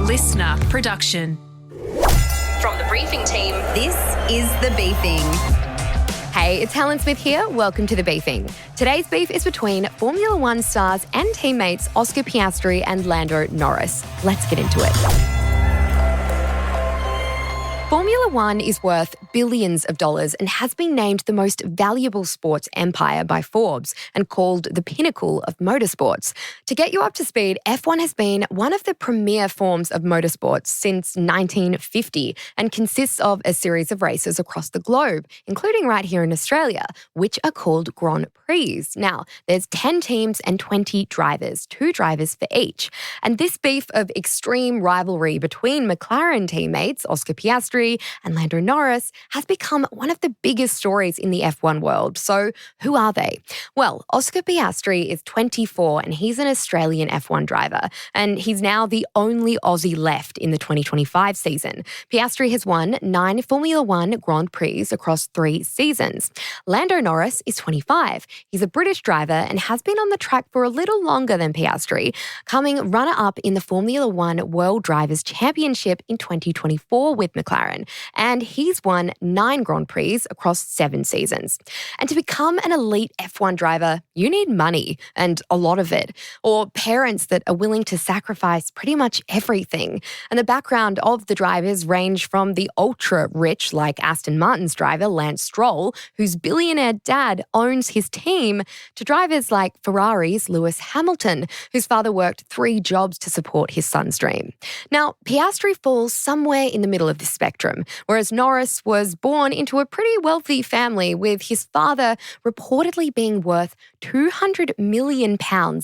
listener production. From the briefing team, This is The Beefing. Hey, it's Helen Smith here. Welcome to The Beefing. Today's beef is between Formula One stars and teammates Oscar Piastri and Lando Norris. Let's get into it. Formula One is worth billions of dollars and has been named the most valuable sports empire by Forbes and called the pinnacle of motorsports. To get you up to speed, F1 has been one of the premier forms of motorsports since 1950 and consists of a series of races across the globe, including right here in Australia, which are called Grand Prix. Now, there's 10 teams and 20 drivers, 2 drivers for each. And this beef of extreme rivalry between McLaren teammates, Oscar Piastri and Lando Norris, has become one of the biggest stories in the F1 world. So who are they? Well, Oscar Piastri is 24 and he's an Australian F1 driver, and he's now the only Aussie left in the 2025 season. Piastri has won 9 Formula One Grand Prix across 3 seasons. Lando Norris is 25. He's a British driver and has been on the track for a little longer than Piastri, coming runner-up in the Formula One World Drivers' Championship in 2024 with McLaren. And he's won 9 Grand Prix across 7 seasons. And to become an elite F1 driver, you need money, and a lot of it, or parents that are willing to sacrifice pretty much everything. And the background of the drivers range from the ultra-rich, like Aston Martin's driver, Lance Stroll, whose billionaire dad owns his team, to drivers like Ferrari's Lewis Hamilton, whose father worked 3 jobs to support his son's dream. Now, Piastri falls somewhere in the middle of this spectrum, whereas Norris was born into a pretty wealthy family with his father reportedly being worth £200 million.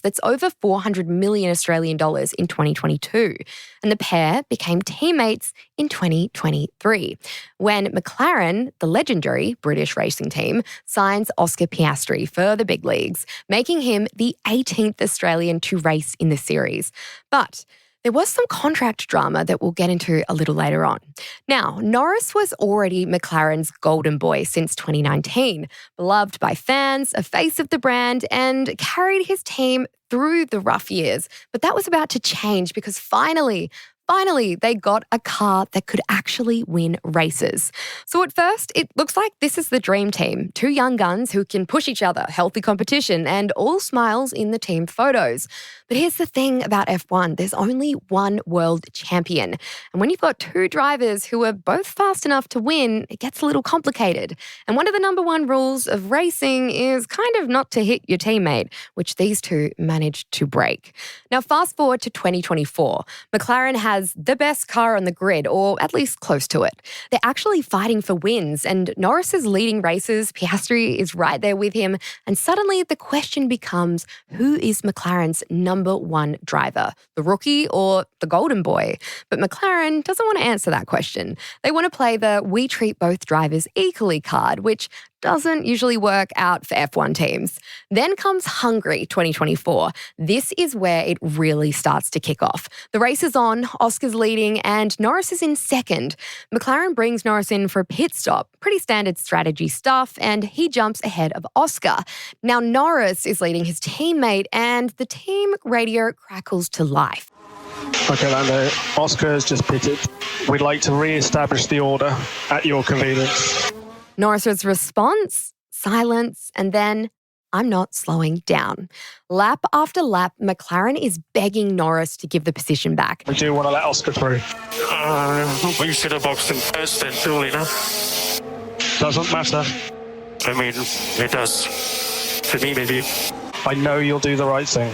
That's over 400 million Australian dollars in 2022. And the pair became teammates in 2023 when McLaren, the legendary British racing team, signs Oscar Piastri for the big leagues, making him the 18th Australian to race in the series. But there was some contract drama that we'll get into a little later on. Now, Norris was already McLaren's golden boy since 2019, beloved by fans, a face of the brand, and carried his team through the rough years. But that was about to change because finally, they got a car that could actually win races. So at first, it looks like this is the dream team. 2 young guns who can push each other, healthy competition, and all smiles in the team photos. But here's the thing about F1. There's only one world champion. And when you've got 2 drivers who are both fast enough to win, it gets a little complicated. And one of the number 1 rules of racing is kind of not to hit your teammate, which these 2 managed to break. Now, fast forward to 2024. McLaren has the best car on the grid, or at least close to it. They're actually fighting for wins, and Norris is leading races. Piastri is right there with him. And suddenly the question becomes, who is McLaren's number 1 driver, the rookie or the golden boy? But McLaren doesn't want to answer that question. They want to play the we treat both drivers equally card, which doesn't usually work out for F1 teams. Then comes Hungary 2024. This is where it really starts to kick off. The race is on, Oscar's leading, and Norris is in second. McLaren brings Norris in for a pit stop. Pretty standard strategy stuff, and he jumps ahead of Oscar. Now Norris is leading his teammate, and the team radio crackles to life. Okay, Lando, Oscar has just pitted. We'd like to re-establish the order at your convenience. Norris's response? Silence, and then, I'm not slowing down. Lap after lap, McLaren is begging Norris to give the position back. We do want to let Oscar through. We should have boxed him first then, surely, no? Doesn't matter. I mean, it does. For me, maybe. I know you'll do the right thing.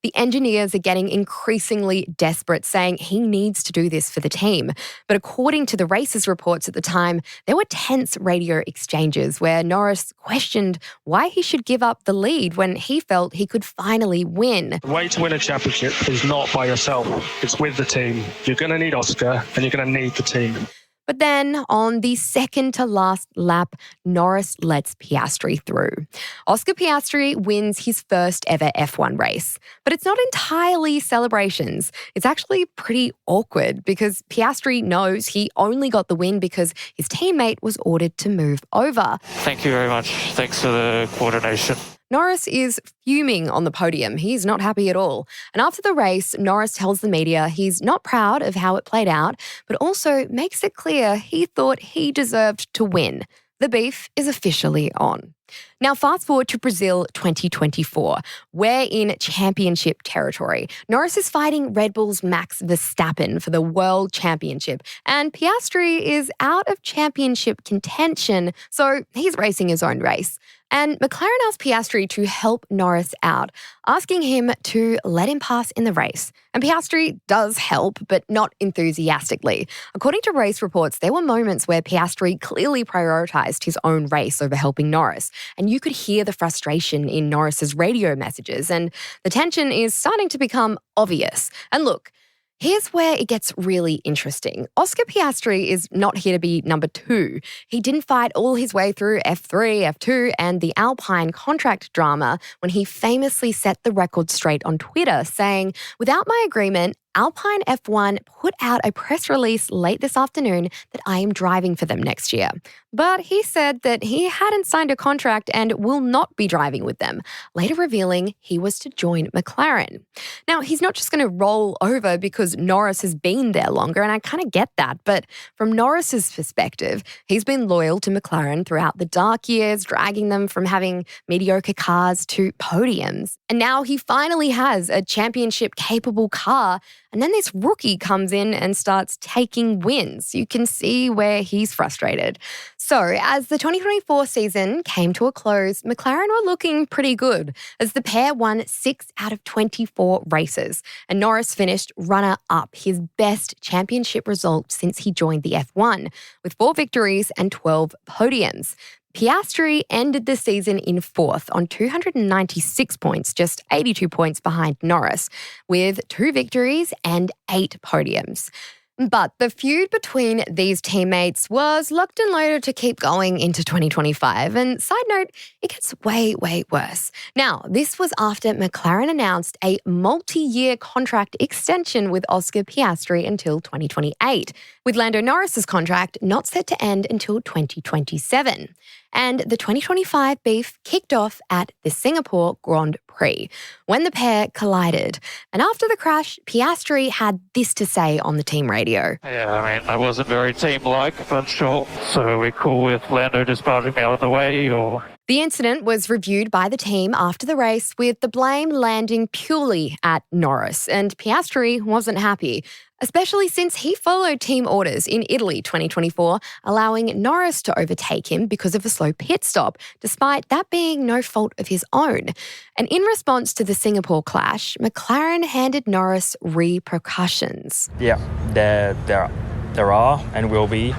The engineers are getting increasingly desperate, saying he needs to do this for the team. But according to the races reports at the time, there were tense radio exchanges where Norris questioned why he should give up the lead when he felt he could finally win. The way to win a championship is not by yourself. It's with the team. You're going to need Oscar and you're going to need the team. But then, on the second to last lap, Norris lets Piastri through. Oscar Piastri wins his first ever F1 race. But it's not entirely celebrations. It's actually pretty awkward because Piastri knows he only got the win because his teammate was ordered to move over. Thank you very much. Thanks for the coordination. Norris is fuming on the podium. He's not happy at all. And after the race, Norris tells the media he's not proud of how it played out, but also makes it clear he thought he deserved to win. The beef is officially on. Now, fast forward to Brazil 2024. We're in championship territory. Norris is fighting Red Bull's Max Verstappen for the World Championship, and Piastri is out of championship contention, so he's racing his own race. And McLaren asked Piastri to help Norris out, asking him to let him pass in the race. And Piastri does help, but not enthusiastically. According to race reports, there were moments where Piastri clearly prioritised his own race over helping Norris. And you could hear the frustration in Norris's radio messages, and the tension is starting to become obvious. And look, here's where it gets really interesting. Oscar Piastri is not here to be number 2. He didn't fight all his way through F3, F2, and the Alpine contract drama when he famously set the record straight on Twitter, saying, "Without my agreement, Alpine F1 put out a press release late this afternoon that I am driving for them next year." But he said that he hadn't signed a contract and will not be driving with them, later revealing he was to join McLaren. Now, he's not just going to roll over because Norris has been there longer, and I kind of get that. But from Norris's perspective, he's been loyal to McLaren throughout the dark years, dragging them from having mediocre cars to podiums. And now he finally has a championship-capable car. And then this rookie comes in and starts taking wins. You can see where he's frustrated. So as the 2024 season came to a close, McLaren were looking pretty good as the pair won 6 out of 24 races. And Norris finished runner-up, his best championship result since he joined the F1, with 4 victories and 12 podiums. Piastri ended the season in 4th on 296 points, just 82 points behind Norris, with 2 victories and 8 podiums. But the feud between these teammates was locked and loaded to keep going into 2025. And side note, it gets way, way worse. Now, this was after McLaren announced a multi-year contract extension with Oscar Piastri until 2028, with Lando Norris's contract not set to end until 2027. And the 2025 beef kicked off at the Singapore Grand Prix when the pair collided. And after the crash, Piastri had this to say on the team radio. Yeah, I mean, I wasn't very team-like, but sure. So are we cool with Lando just parting me out of the way, or...? The incident was reviewed by the team after the race, with the blame landing purely at Norris, and Piastri wasn't happy, especially since he followed team orders in Italy 2024, allowing Norris to overtake him because of a slow pit stop, despite that being no fault of his own. And in response to the Singapore clash, McLaren handed Norris repercussions. Yeah, there are and will be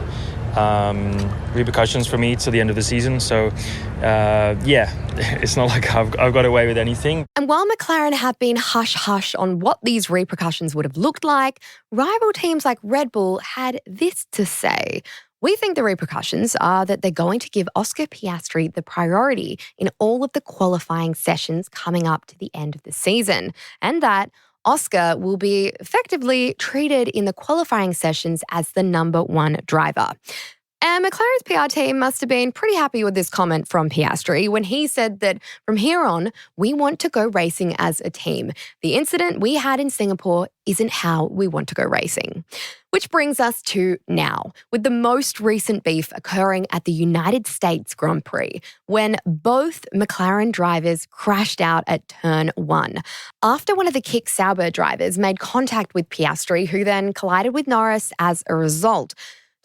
repercussions for me to the end of the season. So, it's not like I've got away with anything. And while McLaren have been hush-hush on what these repercussions would have looked like, rival teams like Red Bull had this to say. "We think the repercussions are that they're going to give Oscar Piastri the priority in all of the qualifying sessions coming up to the end of the season, and that Oscar will be effectively treated in the qualifying sessions as the number 1 driver." And McLaren's PR team must have been pretty happy with this comment from Piastri when he said that from here on, we want to go racing as a team. The incident we had in Singapore isn't how we want to go racing. Which brings us to now, with the most recent beef occurring at the United States Grand Prix, when both McLaren drivers crashed out at turn 1, after one of the Kick Sauber drivers made contact with Piastri, who then collided with Norris as a result,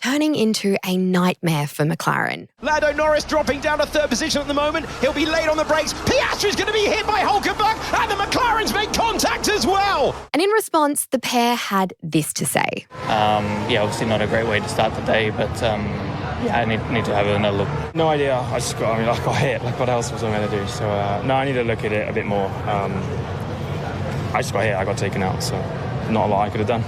turning into a nightmare for McLaren. Lando Norris dropping down to 3rd position at the moment. He'll be late on the brakes. Piastri's going to be hit by Hulkenberg, and the McLarens make contact as well. And in response, the pair had this to say. Obviously not a great way to start the day, but I need to have another look. No idea. I got hit. Like, what else was I going to do? So, I need to look at it a bit more. I just got hit. I got taken out, so not a lot I could have done.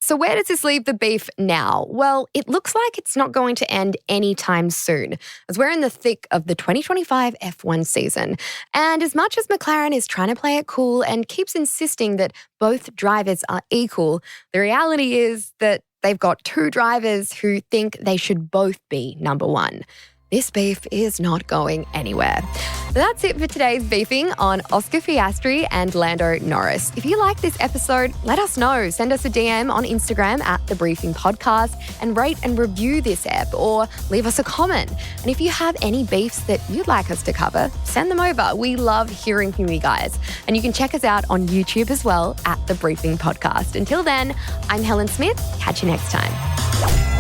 So where does this leave the beef now? Well, it looks like it's not going to end anytime soon, as we're in the thick of the 2025 F1 season. And as much as McLaren is trying to play it cool and keeps insisting that both drivers are equal, the reality is that they've got 2 drivers who think they should both be number 1. this beef is not going anywhere. That's it for today's beefing on Oscar Piastri and Lando Norris. If you like this episode, let us know. Send us a DM on Instagram at The Briefing Podcast and rate and review this ep or leave us a comment. And if you have any beefs that you'd like us to cover, send them over. We love hearing from you guys. And you can check us out on YouTube as well at The Briefing Podcast. Until then, I'm Helen Smith. Catch you next time.